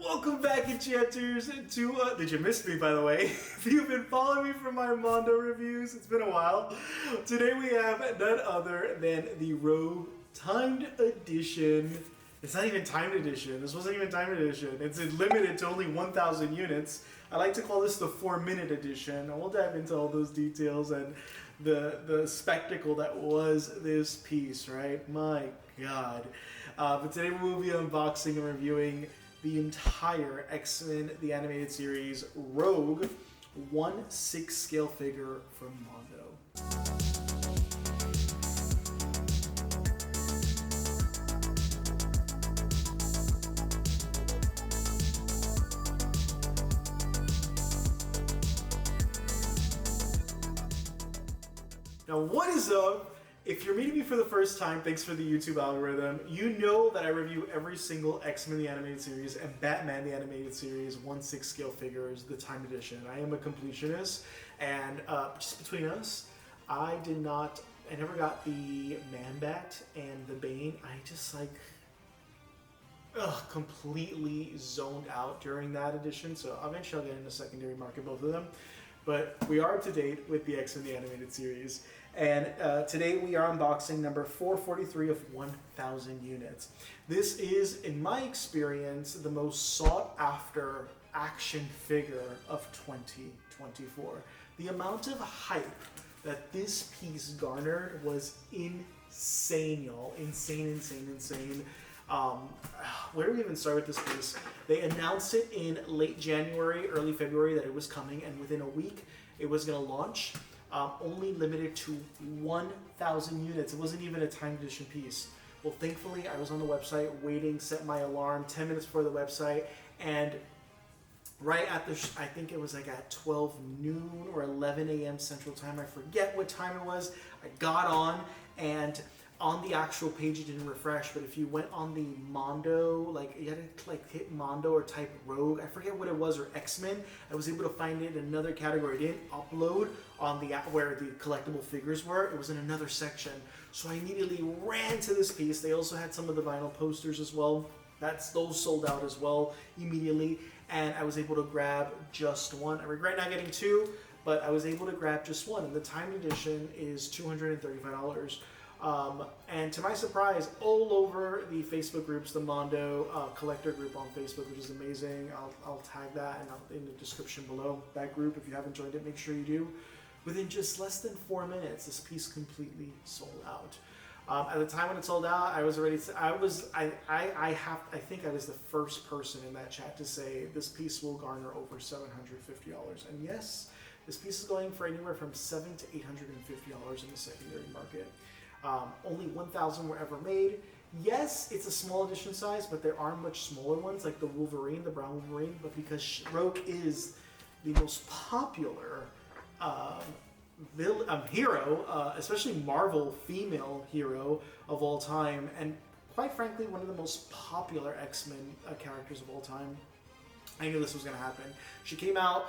Welcome back, enchanters, to, did you miss me, by the way? If you've been following me from my Mondo reviews, it's been a while. Today we have none other than the Rogue Timed Edition. It's not even Timed Edition. This wasn't even Timed Edition. It's limited to only 1,000 units. I like to call this the 4-minute edition. And we'll dive into all those details and the spectacle that was this piece, right? My God. But today we will be unboxing and reviewing the entire X-Men The Animated Series Rogue 1/6 scale figure from Mondo. Now, what is up? If you're meeting me for the first time, thanks for the YouTube algorithm. You know that I review every single X-Men The Animated Series and Batman The Animated Series 1/6 scale figures, the Time Edition. I am a completionist, and just between us, I never got the Man-Bat and the Bane. I just completely zoned out during that edition, so eventually I'll get into secondary market both of them. But we are up to date with the X-Men The Animated Series, and today we are unboxing number 443 of 1,000 units. This is, in my experience, the most sought-after action figure of 2024. The amount of hype that this piece garnered was insane, y'all. Insane. Where do we even start with this piece? They announced it in late January, early February that it was coming, and within a week it was going to launch. Only limited to 1,000 units. It wasn't even a timed edition piece. Well, thankfully, I was on the website waiting, set my alarm 10 minutes before the website, and right at I think it was like at 12 noon or 11 a.m. Central Time. I forget what time it was. I got on, and on the actual page it didn't refresh, but if you went on the Mondo, you had to hit Mondo or type Rogue, I forget what it was, or X-Men, I was able to find it in another category. It didn't upload on the where the collectible figures were. It was in another section. So I immediately ran to this piece. They also had some of the vinyl posters as well. Those sold out as well immediately, and I was able to grab just one. I regret not getting two, but I was able to grab just one, and the timed edition is $235. And to my surprise, all over the Facebook groups, the Mondo collector group on Facebook, which is amazing. I'll tag that in the description below. That group, if you haven't joined it, make sure you do. Within just less than 4 minutes, this piece completely sold out. At the time when it sold out, I was already. I think I was the first person in that chat to say this piece will garner over $750. And yes, this piece is going for anywhere from $700 to $850 in the secondary market. Only 1,000 were ever made. Yes, it's a small edition size, but there are much smaller ones like the Wolverine, the brown Wolverine. But because Rogue is the most popular hero, especially Marvel female hero of all time, and quite frankly, one of the most popular X-Men characters of all time, I knew this was going to happen. She came out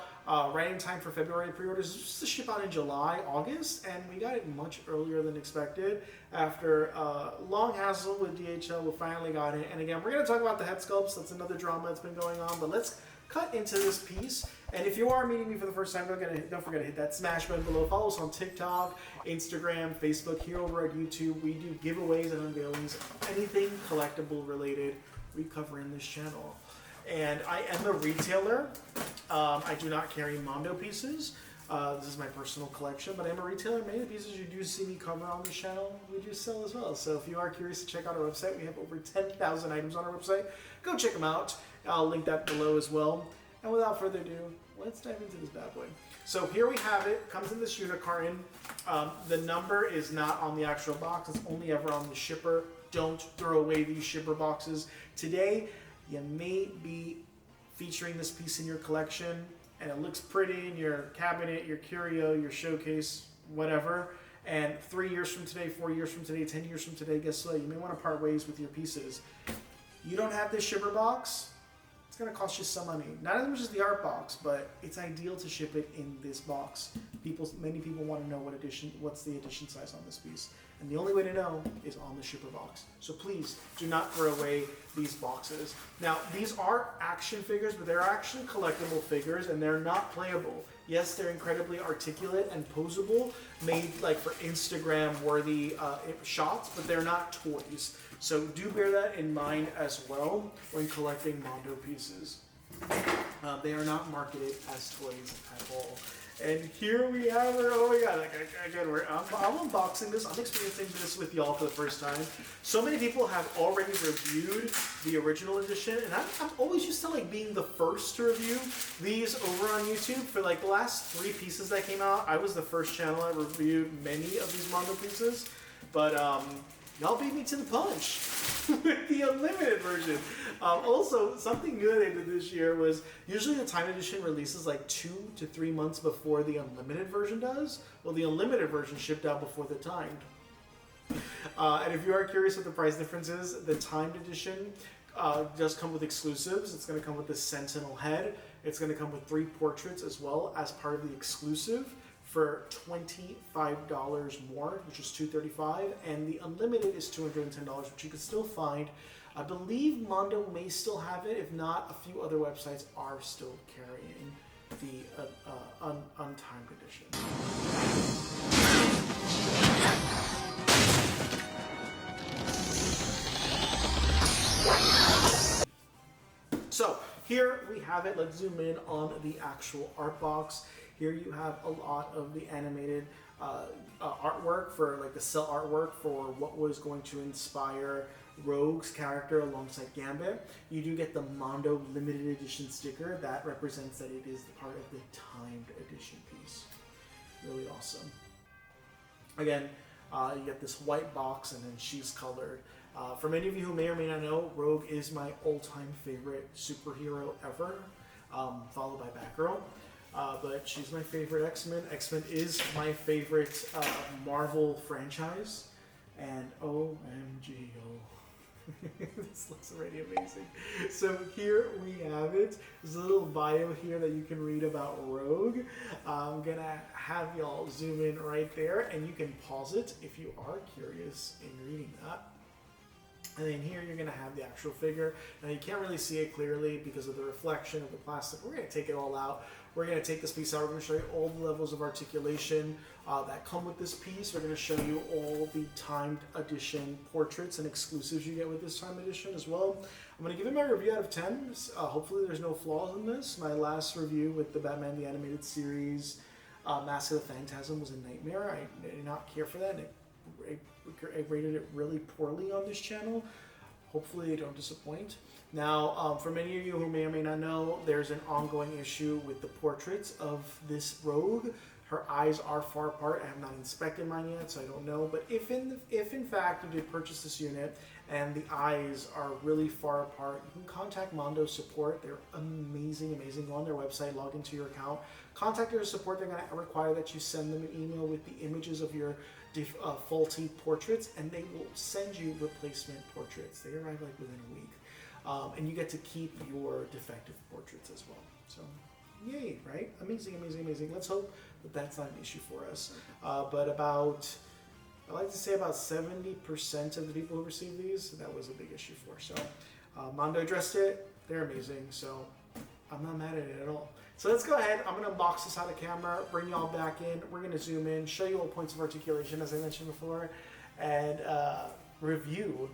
right in time for February pre-orders. This was supposed to ship out in July, August, and we got it much earlier than expected. After long hassle with DHL, we finally got it. And again, we're going to talk about the head sculpts. That's another drama that's been going on. But let's cut into this piece. And if you are meeting me for the first time, don't forget to hit that smash button below. Follow us on TikTok, Instagram, Facebook, here over at YouTube. We do giveaways and unveilings. Anything collectible related, we cover in this channel. And I am a retailer. I do not carry Mondo pieces. This is my personal collection, but I'm a retailer. Many of the pieces you do see me cover on this channel, we do sell as well. So if you are curious to check out our website, we have over 10,000 items on our website. Go check them out. I'll link that below as well. And without further ado, let's dive into this bad boy. So here we have it. Comes in this unicarton. The number is not on the actual box. It's only ever on the shipper. Don't throw away these shipper boxes. Today, you may be featuring this piece in your collection, and it looks pretty in your cabinet, your curio, your showcase, whatever. And 3 years from today, 4 years from today, 10 years from today, guess what? You may want to part ways with your pieces. You don't have this shipper box, it's going to cost you some money. Not as much as the art box, but it's ideal to ship it in this box. Many people want to know what's the edition size on this piece. And the only way to know is on the shipper box. So please do not throw away these boxes. Now, these are action figures, but they're actually collectible figures, and they're not playable. Yes, they're incredibly articulate and posable, made like for Instagram-worthy shots, but they're not toys. So do bear that in mind as well when collecting Mondo pieces. They are not marketed as toys at all. And here we have her. Oh my god, again, I'm unboxing this. I'm experiencing this with y'all for the first time. So many people have already reviewed the original edition, and I'm always used to like being the first to review these over on YouTube. For like the last 3 pieces that came out, I was the first channel that reviewed many of these Mondo pieces. But y'all beat me to the punch with the unlimited version. Also, something new they did this year was usually the Time Edition releases like 2 to 3 months before the unlimited version does. Well, the unlimited version shipped out before the timed. And if you are curious what the price difference is, the timed edition does come with exclusives. It's going to come with the Sentinel head. It's going to come with 3 portraits as well as part of the exclusive for $25 more, which is $235, and the unlimited is $210, which you can still find. I believe Mondo may still have it. If not, a few other websites are still carrying the untimed edition. So here we have it. Let's zoom in on the actual art box. Here you have a lot of the animated artwork for like the cell artwork for what was going to inspire Rogue's character alongside Gambit. You do get the Mondo limited edition sticker that represents that it is part of the timed edition piece. Really awesome. Again, you get this white box and then she's colored. For many of you who may or may not know, Rogue is my all-time favorite superhero ever, followed by Batgirl. But she's my favorite X-Men. X-Men is my favorite Marvel franchise. And OMG, this looks already amazing. So here we have it. There's a little bio here that you can read about Rogue. I'm gonna have y'all zoom in right there, and you can pause it if you are curious in reading that. And then here you're going to have the actual figure. Now you can't really see it clearly because of the reflection of the plastic. We're going to take it all out. We're going to take this piece out. We're going to show you all the levels of articulation that come with this piece. We're going to show you all the timed edition portraits and exclusives you get with this timed edition as well. I'm going to give it my review out of 10. Hopefully there's no flaws in this. My last review with the Batman the Animated Series Mask of the Phantasm was a nightmare. I did not care for that. I rated it really poorly on this channel. Hopefully they don't disappoint. Now, for many of you who may or may not know, there's an ongoing issue with the portraits of this Rogue. Her eyes are far apart. I have not inspected mine yet, so I don't know. But if in fact you did purchase this unit and the eyes are really far apart, you can contact Mondo support. They're amazing. Go on their website, log into your account, contact their support. They're going to require that you send them an email with the images of your faulty portraits, and they will send you replacement portraits. They arrive like within a week, and you get to keep your defective portraits as well. So yay, right? Amazing. Let's hope that that's not an issue for us. But I like to say about 70% of the people who receive these, that was a big issue for. So Mondo addressed it. They're amazing. So I'm not mad at it at all. So let's go ahead. I'm going to unbox this out of camera, bring y'all back in. We're going to zoom in, show you all points of articulation, as I mentioned before, and review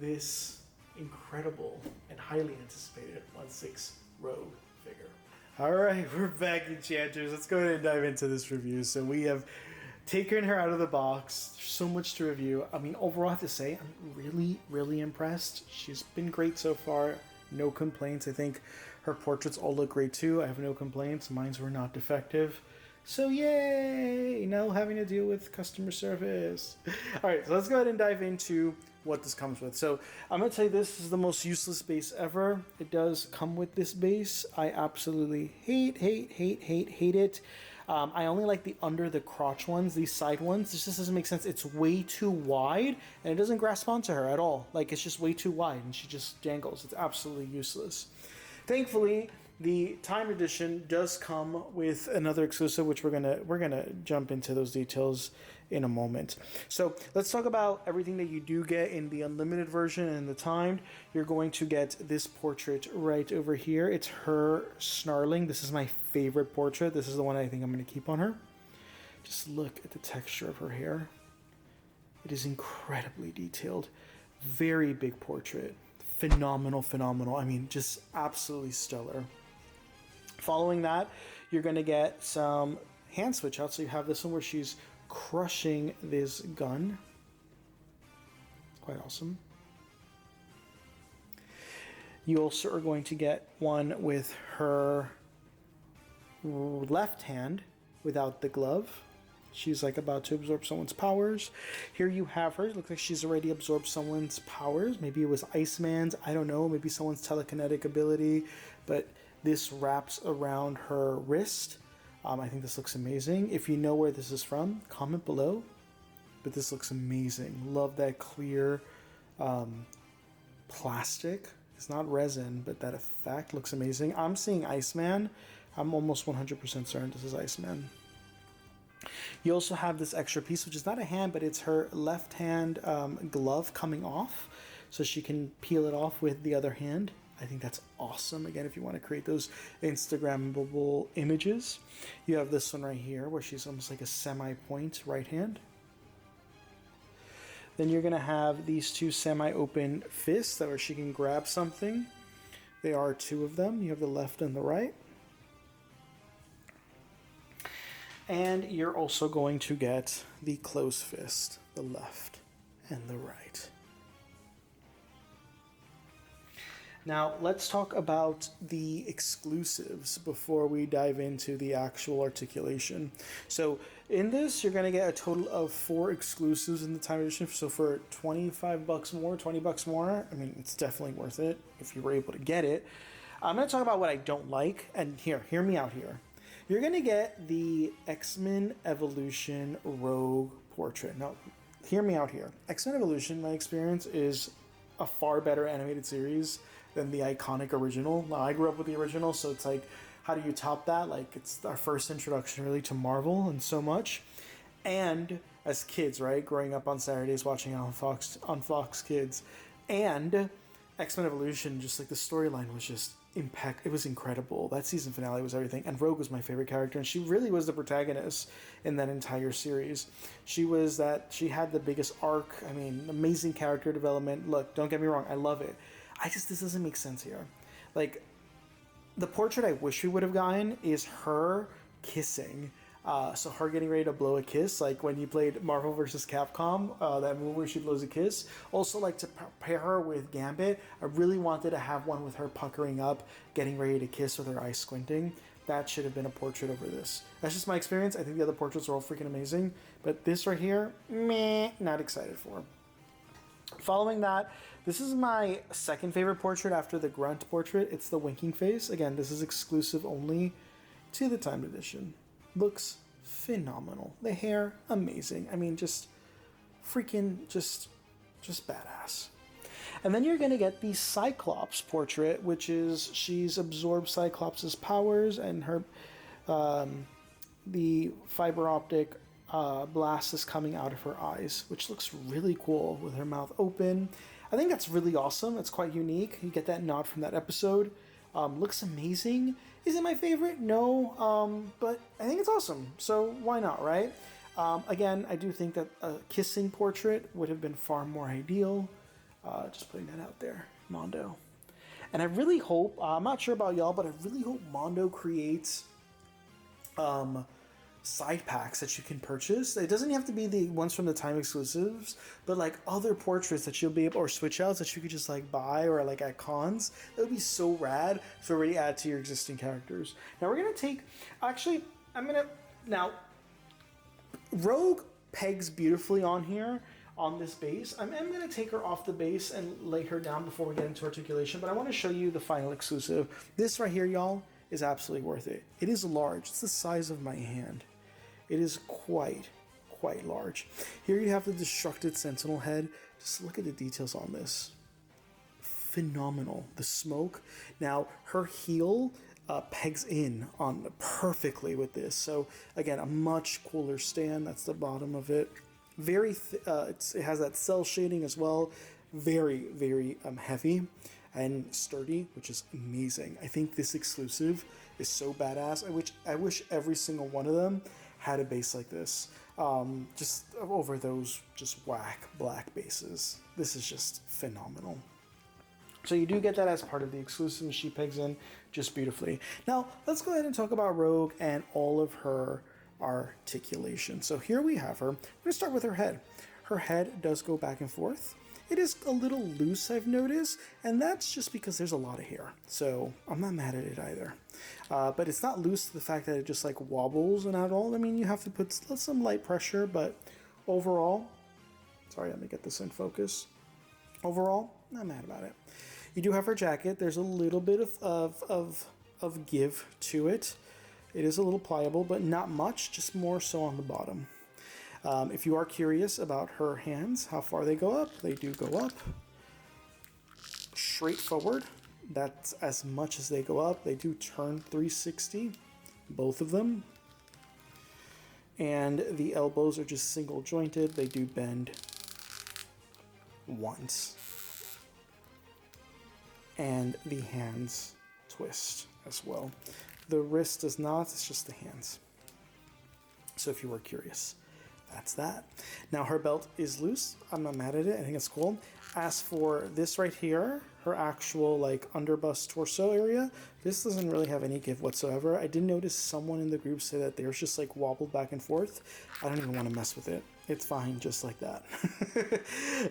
this incredible and highly anticipated 1/6 Rogue figure. All right, we're back, enchanters. Let's go ahead and dive into this review. So we have taken her out of the box. There's so much to review. I mean, overall, I have to say, I'm really impressed. She's been great so far. No complaints. I think her portraits all look great too. I have no complaints. Mine were not defective. So yay! No having to deal with customer service. All right, so let's go ahead and dive into what this comes with. So I'm going to tell you this is the most useless base ever. It does come with this base. I absolutely hate it. I only like the under the crotch ones, these side ones. This just doesn't make sense. It's way too wide, and it doesn't grasp onto her at all. Like, it's just way too wide, and she just dangles. It's absolutely useless. Thankfully, the Time Edition does come with another exclusive, which we're gonna jump into those details in a moment. So let's talk about everything that you do get in the unlimited version and the timed. You're going to get this portrait right over here. It's her snarling. This is my favorite portrait. This is the one I think I'm going to keep on her. Just look at the texture of her hair. It is incredibly detailed. Very big portrait. Phenomenal, phenomenal. I mean, just absolutely stellar. Following that, you're going to get some hand switch out. So you have this one where she's crushing this gun. Quite awesome. You also are going to get one with her left hand without the glove. She's like about to absorb someone's powers. Here you have her. It looks like she's already absorbed someone's powers. Maybe it was Iceman's. I don't know. Maybe someone's telekinetic ability. But this wraps around her wrist. I think this looks amazing. If you know where this is from, comment below. But this looks amazing. Love that clear plastic. It's not resin, but that effect looks amazing. I'm seeing Iceman. I'm almost 100% certain this is Iceman. You also have this extra piece, which is not a hand, but it's her left hand glove coming off. So she can peel it off with the other hand. I think that's awesome. Again, if you want to create those Instagrammable images. You have this one right here where she's almost like a semi-point right hand. Then you're going to have these two semi-open fists that where she can grab something. There are two of them. You have the left and the right. And you're also going to get the closed fist, the left and the right. Now, let's talk about the exclusives before we dive into the actual articulation. So in this, you're going to get a total of 4 exclusives in the time edition. So for 25 bucks more, 20 bucks more, I mean, it's definitely worth it if you were able to get it. I'm going to talk about what I don't like. And here, hear me out here. You're going to get the X-Men Evolution Rogue portrait. Now, hear me out here. X-Men Evolution, my experience, is a far better animated series than the iconic original. Now, I grew up with the original, so it's like, how do you top that? Like, it's our first introduction really to Marvel and so much. And as kids, right, growing up on Saturdays watching on Fox Kids, and X-Men Evolution, just like the storyline was just it was incredible. That season finale was everything, and Rogue was my favorite character, and she really was the protagonist in that entire series. She had the biggest arc. I mean, amazing character development. Look, don't get me wrong, I love it. This doesn't make sense here. Like, the portrait I wish we would have gotten is her kissing. So her getting ready to blow a kiss, like when you played Marvel vs. Capcom, that movie where she blows a kiss. Also, like, to pair her with Gambit, I really wanted to have one with her puckering up, getting ready to kiss with her eyes squinting. That should have been a portrait over this. That's just my experience. I think the other portraits are all freaking amazing. But this right here, meh, not excited for. Following that, this is my second favorite portrait after the Grunt portrait. It's the winking face. Again, this is exclusive only to the Time Edition. Looks phenomenal. The hair, amazing. I mean, just freaking, just badass. And then you're going to get the Cyclops portrait, which is she's absorbed Cyclops' powers, and her the fiber optic blast is coming out of her eyes, which looks really cool with her mouth open. I think that's really awesome. It's quite unique. You get that nod from that episode. Looks amazing. Is it my favorite? No, but I think it's awesome. So why not, right? Again, I do think that a kissing portrait would have been far more ideal. Just putting that out there, Mondo. And I really hope, I'm not sure about y'all, but I really hope Mondo creates side packs that you can purchase. It doesn't have to be the ones from the time exclusives, but like other portraits that you'll be able, or switch outs that you could just like buy, or like at cons. That would be so rad to already add to your existing characters. Now we're gonna take, now Rogue pegs beautifully on here on this base. I'm gonna take her off the base and lay her down before we get into articulation, but I want to show you the final exclusive. This right here, y'all, is absolutely worth it. It is large. It's the size of my hand. It is quite large. Here you have the Destructed Sentinel head. Just look at the details on this. Phenomenal. The smoke. Now, her heel pegs in on perfectly with this. So again, a much cooler stand. That's the bottom of it. Very, it has that cell shading as well. Very, very heavy and sturdy, which is amazing. I think this exclusive is so badass. I wish every single one of them had a base like this. Just over those just whack black bases. This is just phenomenal. So you do get that as part of the exclusive, and she pegs in just beautifully. Now, let's go ahead and talk about Rogue and all of her articulation. So here we have her. We're going to start with her head. Her head does go back and forth. It is a little loose, I've noticed, and that's just because there's a lot of hair. So I'm not mad at it either. But it's not loose to the fact that it just like wobbles and at all. I mean, you have to put some light pressure, but overall, sorry, let me get this in focus. Overall, not mad about it. You do have her jacket. There's a little bit of give to it. It is a little pliable, but not much, just more so on the bottom. If you are curious about her hands, how far they go up, they do go up. Straight forward, that's as much as they go up. They do turn 360, both of them. And the elbows are just single jointed. They do bend once. And the hands twist as well. The wrist does not, it's just the hands. So if you were curious, that's that. Now her belt is loose. I'm not mad at it. I think it's cool. As for this right here, her actual like underbust torso area, this doesn't really have any give whatsoever. I did notice someone in the group say that theirs just like wobbled back and forth. I don't even want to mess with it. It's fine just like that.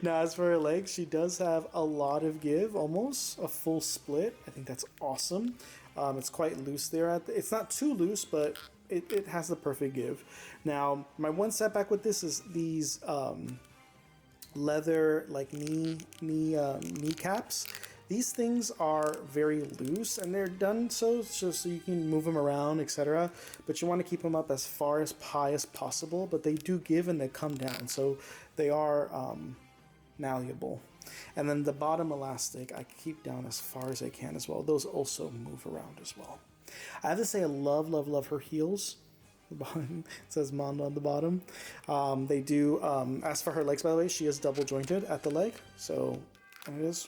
Now as for her legs, she does have a lot of give, almost a full split. I think that's awesome. It's quite loose there. It's not too loose, but it has the perfect give. Now, my one setback with this is these leather like knee caps. These things are very loose, and they're done so you can move them around, etc. But you want to keep them up as far as high as possible. But they do give and they come down, so they are malleable. And then the bottom elastic I keep down as far as I can as well. Those also move around as well. I have to say I love her heels. It says Mondo on the bottom. They do, as for her legs, by the way, she is double jointed at the leg. So it is.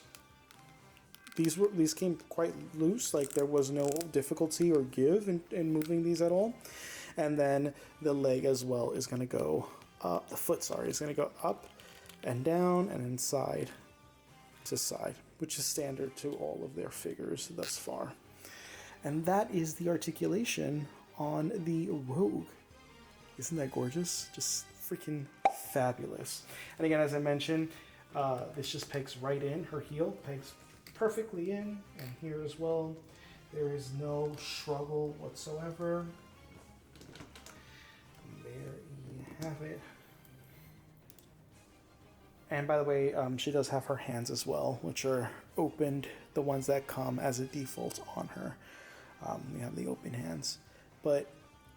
These came quite loose, like there was no difficulty or give in moving these at all. And then the leg as well is going to go up, the foot, sorry, is going to go up and down and then side to side, which is standard to all of their figures thus far. And that is the articulation on the Rogue. Isn't that gorgeous? Just freaking fabulous. And again, as I mentioned, this just pegs right in. Her heel pegs perfectly in, and here as well. There is no struggle whatsoever. There you have it. And by the way, she does have her hands as well, which are opened, the ones that come as a default on her. We have the open hands. But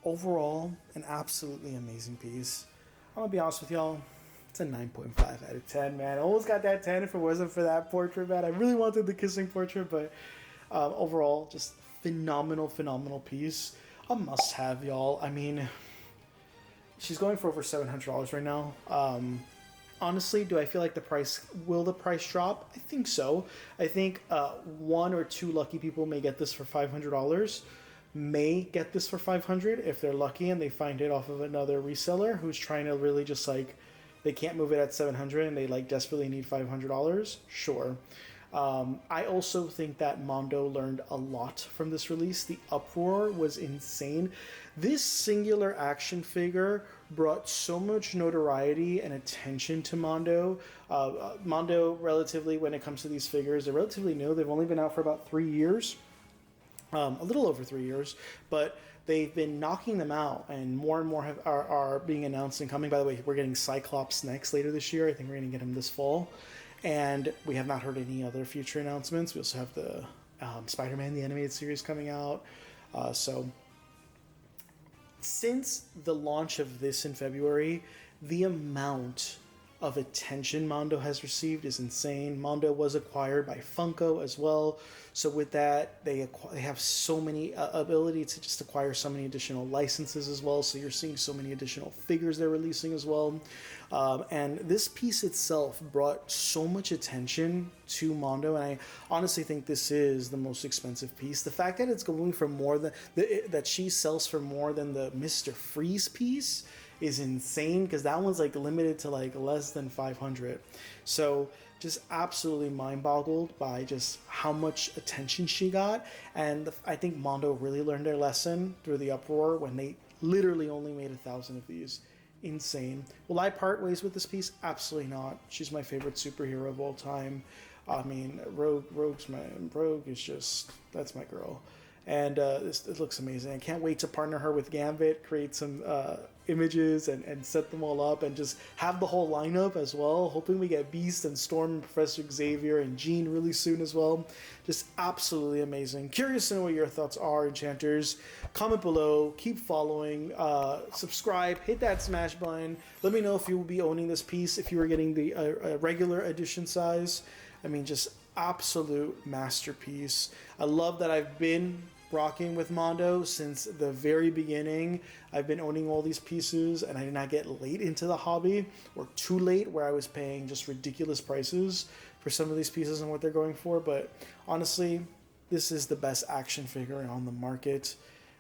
overall, an absolutely amazing piece. I'm gonna be honest with y'all, it's a 9.5 out of 10, man. I almost got that 10 if it wasn't for that portrait, man. I really wanted the kissing portrait, but overall, just phenomenal piece. A must-have, y'all. I mean, she's going for over $700 right now. Honestly, do I feel like the price drop? I think so. I think one or two lucky people may get this for $500. May get this for $500 if they're lucky and they find it off of another reseller who's trying to really just like, they can't move it at $700 and they like desperately need $500. Sure. I also think that Mondo learned a lot from this release. The uproar was insane. This singular action figure brought so much notoriety and attention to Mondo. Mondo, relatively, when it comes to these figures, they're relatively new. They've only been out for about 3 years. A little over 3 years, but they've been knocking them out, and more are being announced and coming. By the way, we're getting Cyclops next later this year. I think we're going to get him this fall, and we have not heard any other future announcements. We also have the Spider-Man, the animated series, coming out. So since the launch of this in February, the amount of attention Mondo has received is insane. Mondo was acquired by Funko as well, so with that they have so many ability to just acquire so many additional licenses as well. So you're seeing so many additional figures they're releasing as well, and this piece itself brought so much attention to Mondo, and I honestly think this is the most expensive piece. The fact that it's going for more than that she sells for more than the Mr. Freeze piece is insane, because that one's like limited to like less than 500. So just absolutely mind boggled by just how much attention she got. And I think Mondo really learned their lesson through the uproar when they literally only made 1,000 of these. Insane. Will I part ways with this piece? Absolutely not. She's my favorite superhero of all time. I mean, Rogue is just, that's my girl. And it looks amazing. I can't wait to partner her with Gambit, create some images and set them all up, and just have the whole lineup as well. Hoping we get Beast and Storm and Professor Xavier and Jean really soon as well. Just absolutely amazing. Curious to know what your thoughts are, Enchanters. Comment below, keep following, subscribe, hit that smash button. Let me know if you will be owning this piece, if you were getting the regular edition size. I mean, just absolute masterpiece. I love that I've been rocking with Mondo since the very beginning. I've been owning all these pieces, and I did not get late into the hobby, or too late where I was paying just ridiculous prices for some of these pieces and what they're going for. But honestly, this is the best action figure on the market.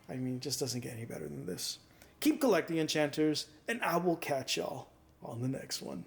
I mean, it just doesn't get any better than this. Keep collecting, Enchanters, and I will catch y'all on the next one.